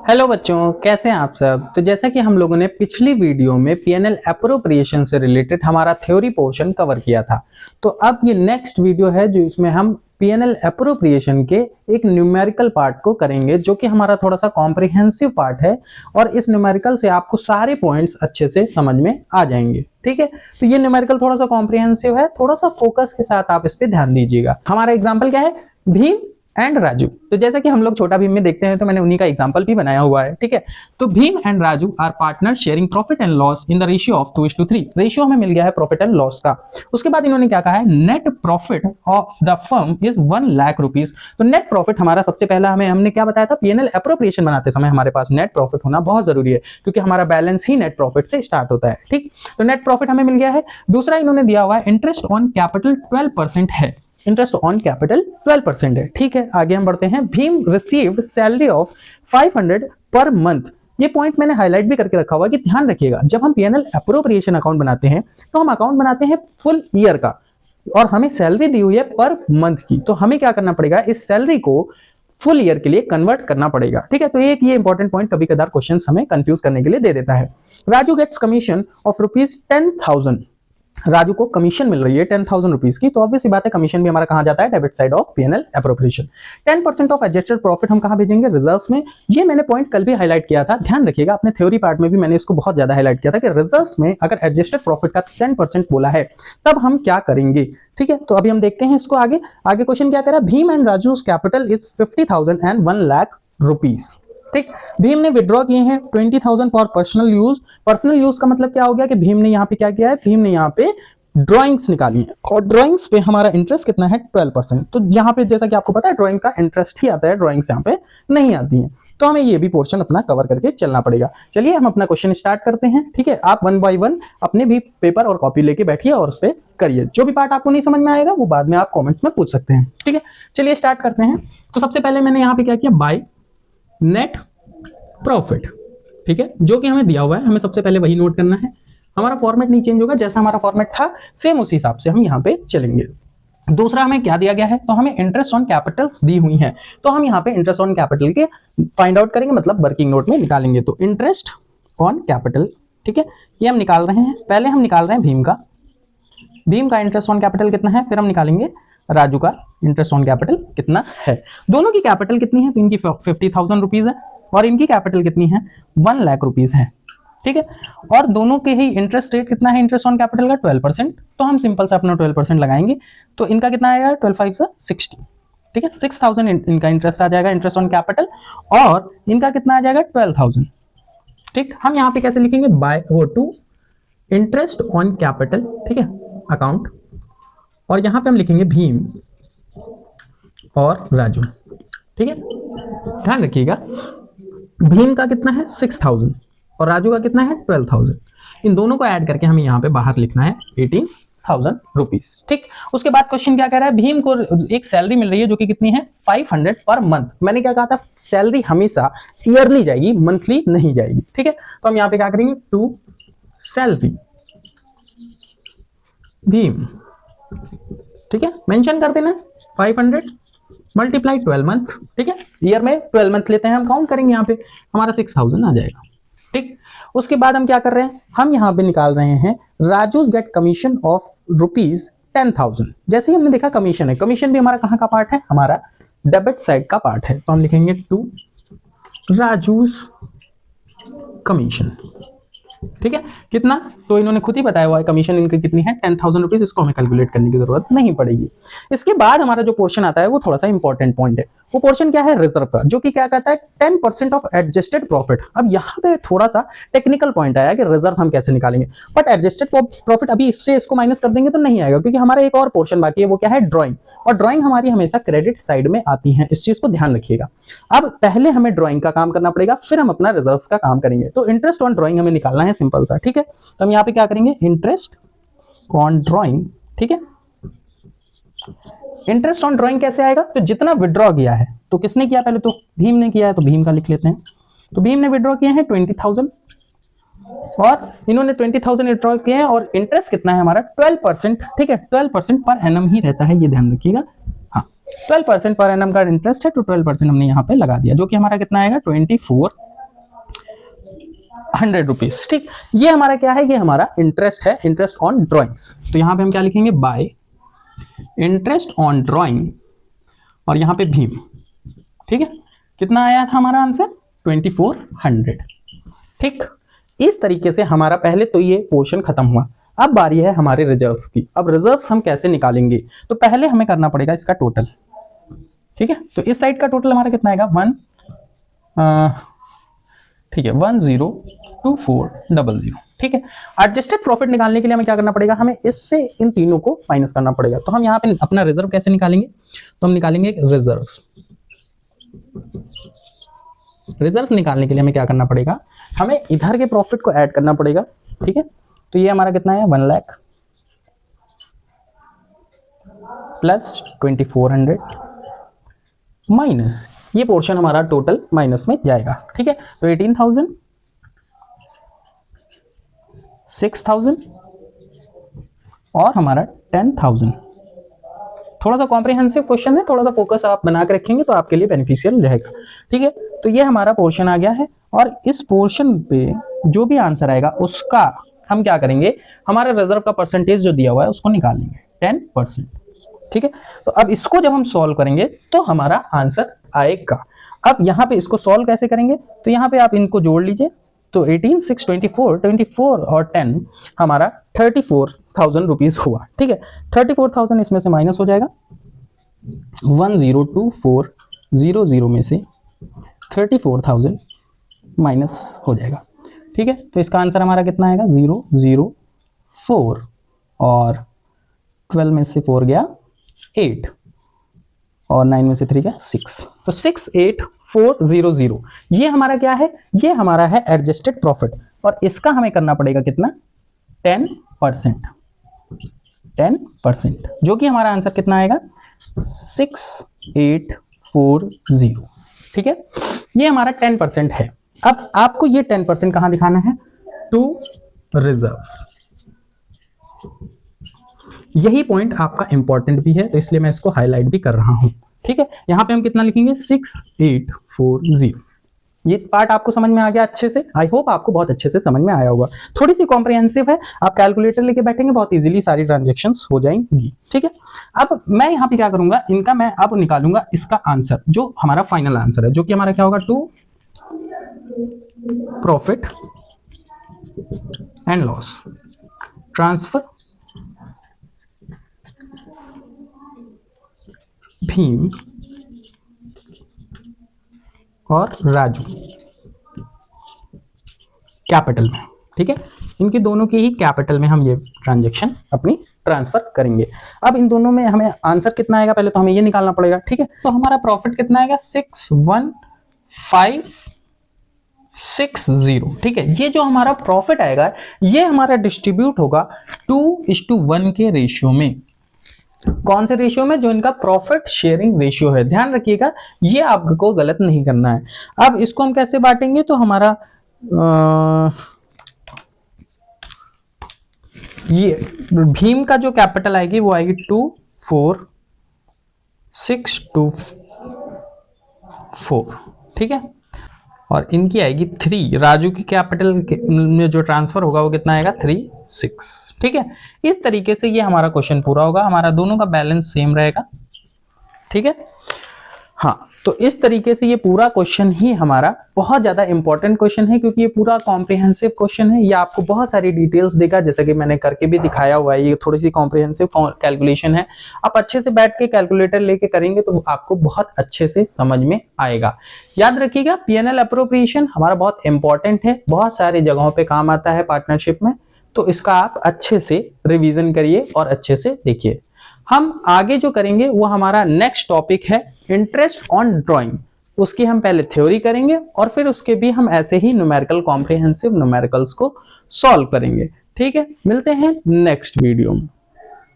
Hello बच्चों, कैसे हैं आप सब। तो जैसा कि हम लोगों ने पिछली वीडियो में पीएनएल एप्रोप्रिएशन से रिलेटेड हमारा थ्योरी पोर्शन कवर किया था, तो अब ये नेक्स्ट वीडियो है जो इसमें हम पीएनएल एप्रोप्रिएशन के एक न्यूमेरिकल पार्ट को करेंगे, जो कि हमारा थोड़ा सा कॉम्प्रिहेंसिव पार्ट है और इस न्यूमेरिकल से आपको सारे पॉइंट्स अच्छे से समझ में आ जाएंगे। ठीक है, तो ये न्यूमेरिकल थोड़ा सा कॉम्प्रिहेंसिव है, थोड़ा सा फोकस के साथ आप इस पे ध्यान दीजिएगा। हमारा एग्जाम्पल क्या है? भीम एंड राजू। तो जैसा कि हम लोग छोटा भीम में देखते हैं, तो मैंने उन्हीं का एग्जांपल भी बनाया हुआ है। ठीक है, तो Bhim and Raju are partner sharing profit and loss in the ratio of 2:3। Ratio हमें मिल गया है प्रॉफिट एंड लॉस का। उसके बाद इन्होंने क्या कहा है? Net profit of the firm is 1 lakh rupees. तो नेट प्रॉफिट हमारा सबसे पहला हमने क्या बताया था? पीएनएल एप्रोप्रिएशन बनाते समय हमारे पास नेट प्रॉफिट होना बहुत जरूरी है, क्योंकि हमारा बैलेंस ही नेट प्रॉफिट से स्टार्ट होता है। ठीक, तो नेट प्रॉफिट हमें मिल गया है। दूसरा इन्होंने दिया हुआ है इंटरेस्ट ऑन कैपिटल 12% है। इंटरेस्ट ऑन कैपिटल 12% है। ठीक है, आगे हम बढ़ते हैं। Bhim received salary of 500 per month. ये पॉइंट मैंने हाईलाइट भी करके रखा हुआ है कि ध्यान रखिएगा, जब हम पीएनएल एप्रोप्रिएशन अकाउंट बनाते हैं तो हम अकाउंट बनाते हैं फुल ईयर का, और हमें सैलरी दी हुई है पर मंथ की। तो हमें क्या करना पड़ेगा? इस सैलरी को फुल ईयर के लिए कन्वर्ट करना पड़ेगा। ठीक है, तो एक ये इंपॉर्टेंट पॉइंट कभी कदार क्वेश्चंस हमें कंफ्यूज करने के लिए दे देता है। Raju gets commission of ₹10,000। Raju को कमीशन मिल रही है 10,000 रुपीज की, तो ऑब्वियस बात है कमीशन भी हमारा कहां जाता है? Debit side of PNL appropriation. 10% of adjusted profit हम कहां भेजेंगे? रिजर्व्स में। ये मैंने पॉइंट कल भी हाईलाइट किया था, ध्यान रखिएगा। अपने थ्योरी पार्ट में भी मैंने इसको बहुत ज्यादा हाईलाइट किया था कि रिजर्व्स में अगर एडजस्टेड प्रॉफिट का 10% बोला है तब हम क्या करेंगे। ठीक है, तो अभी हम देखते हैं इसको आगे। आगे क्वेश्चन क्या कह रहा है? Bhim and Raju's capital is 50,000 and 1 lakh rupees. ठीक, भीम ने विड्रॉ किए हैं 20,000 for personal use. Personal use का मतलब क्या हो गया कि भीम ने यहाँ पे क्या किया है? भीम ने यहाँ पे ड्राइंग्स निकाली है, और ड्राइंग्स पे हमारा इंटरेस्ट कितना है? 12%। तो यहाँ पे जैसा कि आपको पता है ड्राइंग का इंटरेस्ट ही आता है, ड्राइंग्स यहाँ पे नहीं आती है, तो हमें ये भी पोर्शन अपना कवर करके चलना पड़ेगा। चलिए हम अपना क्वेश्चन स्टार्ट करते हैं। ठीक है, आप 1 बाय 1 अपने भी पेपर और कॉपी लेके बैठिए और उस पर करिए। जो भी पार्ट आपको नहीं समझ में आएगा वो बाद में आप कॉमेंट्स में पूछ सकते हैं। ठीक है, चलिए स्टार्ट करते हैं। तो सबसे पहले मैंने यहाँ पे क्या किया? By net profit. ठीक है, जो कि हमें दिया हुआ है, हमें सबसे पहले वही नोट करना है। हमारा फॉर्मेट नहीं चेंज होगा, जैसा हमारा फॉर्मेट था सेम उसी हिसाब से हम यहाँ पे चलेंगे। दूसरा हमें क्या दिया गया है? तो हमें इंटरेस्ट ऑन कैपिटल्स दी हुई हैं, तो हम यहाँ पे इंटरेस्ट ऑन कैपिटल के फाइंड आउट करेंगे, मतलब वर्किंग नोट में निकालेंगे। तो इंटरेस्ट ऑन कैपिटल, ठीक है, ये हम निकाल रहे हैं। पहले हम निकाल रहे हैं भीम का इंटरेस्ट ऑन कैपिटल कितना है, फिर हम निकालेंगे राजू का इंटरेस्ट ऑन कैपिटल कितना है। दोनों की कैपिटल कितनी है? तो इनकी 50,000 रुपीज है और इनकी कैपिटल कितनी है? 1 लाख रुपीज है। ठीक है, और दोनों के ही इंटरेस्ट रेट कितना है इंटरेस्ट ऑन कैपिटल का? 12%। तो हम सिंपल से अपना 12% लगाएंगे, तो इनका कितना आएगा? 12 5 60। ठीक है, 6,000 इनका इंटरेस्ट आ जाएगा इंटरेस्ट ऑन कैपिटल, और इनका कितना आ जाएगा? 12,000। ठीक, हम यहाँ पे कैसे लिखेंगे? बाय वो टू इंटरेस्ट ऑन कैपिटल, ठीक है, अकाउंट, और यहाँ पे हम लिखेंगे भीम और राजू। ठीक है, ध्यान रखिएगा, भीम का कितना है? 6,000 और राजू का कितना है? 12,000। इन दोनों को ऐड करके हमें यहाँ पे बाहर लिखना है 18,000 रुपीज। ठीक, उसके बाद क्वेश्चन क्या कह रहा है? भीम को एक सैलरी मिल रही है जो कि कितनी है? 500 पर मंथ। मैंने क्या कहा था? सैलरी हमेशा ईयरली जाएगी, मंथली नहीं जाएगी। ठीक है, तो हम यहाँ पे क्या करेंगे? टू सैलरी भीम, ठीक है, मेंशन कर देना 500 मल्टीप्लाई 12 मंथ। ठीक है, ईयर में 12 मंथ लेते हैं, हम काउंट करेंगे, यहाँ पे हमारा 6,000 आ जाएगा। ठीक, उसके बाद हम क्या कर रहे हैं? हम यहाँ पे निकाल रहे हैं राजूज गेट कमीशन ऑफ ₹10,000। जैसे ही हमने देखा कमीशन है, कमीशन भी हमारा कहाँ का पार्ट है? हमारा डेबिट साइड का पार्ट है, तो हम लिखेंगे टू राजूज कमीशन। ठीक है, कितना? तो इन्होंने खुद ही बताया हुआ है कमीशन इनकी कितनी है? 10,000 रुपीज। इसको हमें कैलकुलेट करने की जरूरत नहीं पड़ेगी। इसके बाद हमारा जो पोर्शन आता है वो थोड़ा सा इंपॉर्टेंट पॉइंट है। वो पोर्शन क्या है? रिजर्व का, जो कि क्या कहता है? 10% ऑफ एडजस्टेड प्रॉफिट। अब यहाँ पे थोड़ा सा टेक्निकल पॉइंट आया कि रिजर्व हम कैसे निकालेंगे, बट एडजस्टेड प्रॉफिट अभी इससे इसको माइनस कर देंगे तो नहीं आएगा, क्योंकि हमारा एक और पोर्शन बाकी है, वो क्या है? ड्रॉइंग। और ड्राइंग हमारी हमेशा क्रेडिट साइड में आती है, इस चीज को ध्यान रखिएगा। अब पहले हमें ड्राइंग का काम करना पड़ेगा, फिर हम अपना रिजर्व्स का काम करेंगे। तो इंटरेस्ट ऑन ड्राइंग हमें निकालना है, सिंपल सा। ठीक है, तो हम यहाँ पे क्या करेंगे? Interest on drawing. ठीक है, इंटरेस्ट ऑन ड्राइंग कैसे आएगा? तो जितना विड्रॉ किया है, तो किसने किया? पहले तो भीम ने किया है, तो भीम का लिख लेते हैं। तो भीम ने विड्रॉ किए हैं 20,000, और इन्होंने 20,000 विड्रॉ किए हैं, और इंटरेस्ट कितना है हमारा? 12%। ठीक है, 12% पर एनम ही रहता है, ये ध्यान रखिएगा। हाँ, 12% पर एनम का इंटरेस्ट है, तो 12% हमने यहाँ पे लगा दिया, जो कि हमारा कितना आएगा? 24 100 रुपीज। ठीक, ये हमारा क्या है, ये हमारा इंटरेस्ट है, इंटरेस्ट ऑन ड्रॉइंग्स। तो यहां पे हम क्या लिखेंगे, बाय इंटरेस्ट ऑन ड्रॉइंग, और यहां पे भीम। ठीक है, कितना आया था हमारा आंसर, 2400। ठीक, इस तरीके से हमारा पहले तो ये पोर्शन खत्म हुआ। अब बारी है हमारे रिजर्व्स की। अब रिजर्व्स हम कैसे निकालेंगे, तो पहले हमें करना पड़ेगा इसका टोटल। ठीक है, तो इस साइड का टोटल हमारा कितना आएगा, 102400। ठीक है, एडजस्टेड प्रॉफिट निकालने के लिए हमें क्या करना पड़ेगा, हमें इससे इन तीनों को माइनस करना पड़ेगा। तो हम यहाँ पे अपना रिजर्व कैसे निकालेंगे, तो हम निकालेंगे रिजर्व्स। रिजर्व्स निकालने के लिए हमें क्या करना पड़ेगा, हमें इधर के प्रॉफिट को ऐड करना पड़ेगा। ठीक है, तो ये हमारा कितना है, 1 लाख प्लस 2400 माइनस ये पोर्शन हमारा टोटल माइनस में जाएगा। ठीक है, तो 18,000, 6,000 और हमारा 10,000। थोड़ा सा कॉम्प्रिहेंसिव क्वेश्चन है, थोड़ा सा फोकस आप बना के रखेंगे तो आपके लिए बेनिफिशियल रहेगा। ठीक है, तो ये हमारा पोर्शन आ गया है, और इस पोर्शन पे जो भी आंसर आएगा उसका हम क्या करेंगे, हमारे रिजर्व का परसेंटेज जो दिया हुआ है उसको निकाल लेंगे, 10%। ठीक है, तो अब इसको जब हम सॉल्व करेंगे तो हमारा आंसर आएगा। अब यहाँ पे इसको सॉल्व कैसे करेंगे, तो यहाँ पे आप इनको जोड़ लीजिए। तो 18, 6, 24 और 10 हमारा 34,000 रुपीज हुआ। ठीक है, 34,000 इसमें से माइनस हो जाएगा, 102400 में से 34,000 माइनस हो जाएगा। ठीक है, तो इसका आंसर हमारा कितना आएगा, 004, और 12 में से 4 गया 8, और 9 में से 3 गया 6, तो 68400। ये हमारा क्या है, ये हमारा है एडजस्टेड प्रॉफिट, और इसका हमें करना पड़ेगा कितना, 10%, जो कि हमारा आंसर कितना आएगा, 6840। ठीक है, ये हमारा 10% है। अब आपको ये 10% कहां दिखाना है, टू रिजर्व्स। यही पॉइंट आपका इंपॉर्टेंट भी है, तो इसलिए मैं इसको हाईलाइट भी कर रहा हूं। ठीक है, यहां पे हम कितना लिखेंगे, 6840। ये पार्ट आपको समझ में आ गया अच्छे से, आई होप आपको बहुत अच्छे से समझ में आया होगा। थोड़ी सी कॉम्प्रिहेंसिव है, आप कैलकुलेटर लेके बैठेंगे बहुत इजीली सारी ट्रांजैक्शंस हो जाएंगी। ठीक है, अब मैं यहाँ पे क्या करूंगा, इनका मैं अब निकालूंगा इसका आंसर, जो हमारा फाइनल आंसर है, जो कि हमारा क्या होगा, to profit and loss transfer Bhim और राजू कैपिटल में। ठीक है, इनकी दोनों की ही कैपिटल में हम ये ट्रांजैक्शन अपनी ट्रांसफर करेंगे। अब इन दोनों में हमें आंसर कितना आएगा, पहले तो हमें ये निकालना पड़ेगा। ठीक है, तो हमारा प्रॉफिट कितना आएगा, 61560। ठीक है, ये जो हमारा प्रॉफिट आएगा ये हमारा डिस्ट्रीब्यूट होगा 2:1 के रेशियो में। कौन से रेशियो में, जो इनका प्रॉफिट शेयरिंग रेशियो है। ध्यान रखिएगा, ये आपको गलत नहीं करना है। अब इसको हम कैसे बांटेंगे, तो हमारा ये भीम का जो कैपिटल आएगी वो आएगी 24624। ठीक है, और इनकी आएगी 3। राजू की कैपिटल में जो ट्रांसफर होगा वो कितना आएगा, 36। ठीक है, इस तरीके से ये हमारा क्वेश्चन पूरा होगा, हमारा दोनों का बैलेंस सेम रहेगा। ठीक है, हाँ, तो इस तरीके से ये पूरा क्वेश्चन ही हमारा बहुत ज्यादा इंपॉर्टेंट क्वेश्चन है, क्योंकि ये पूरा कॉम्प्रिहेंसिव क्वेश्चन है। ये आपको बहुत सारी डिटेल्स देगा, जैसा कि मैंने करके भी दिखाया हुआ है। ये थोड़ी सी कॉम्प्रिहेंसिव कैलकुलेशन है, आप अच्छे से बैठ के कैलकुलेटर लेके करेंगे तो आपको बहुत अच्छे से समझ में आएगा। याद रखिएगा, पीएनएल अप्रोप्रिएशन हमारा बहुत इंपॉर्टेंट है, बहुत सारी जगहों पे काम आता है पार्टनरशिप में, तो इसका आप अच्छे से रिविजन करिए और अच्छे से देखिए। हम आगे जो करेंगे वो हमारा नेक्स्ट टॉपिक है इंटरेस्ट ऑन ड्राइंग। उसकी हम पहले थ्योरी करेंगे और फिर उसके भी हम ऐसे ही न्यूमेरिकल कॉम्प्रिहेंसिव न्यूमेरिकल्स को सॉल्व करेंगे। ठीक है, मिलते हैं नेक्स्ट वीडियो में।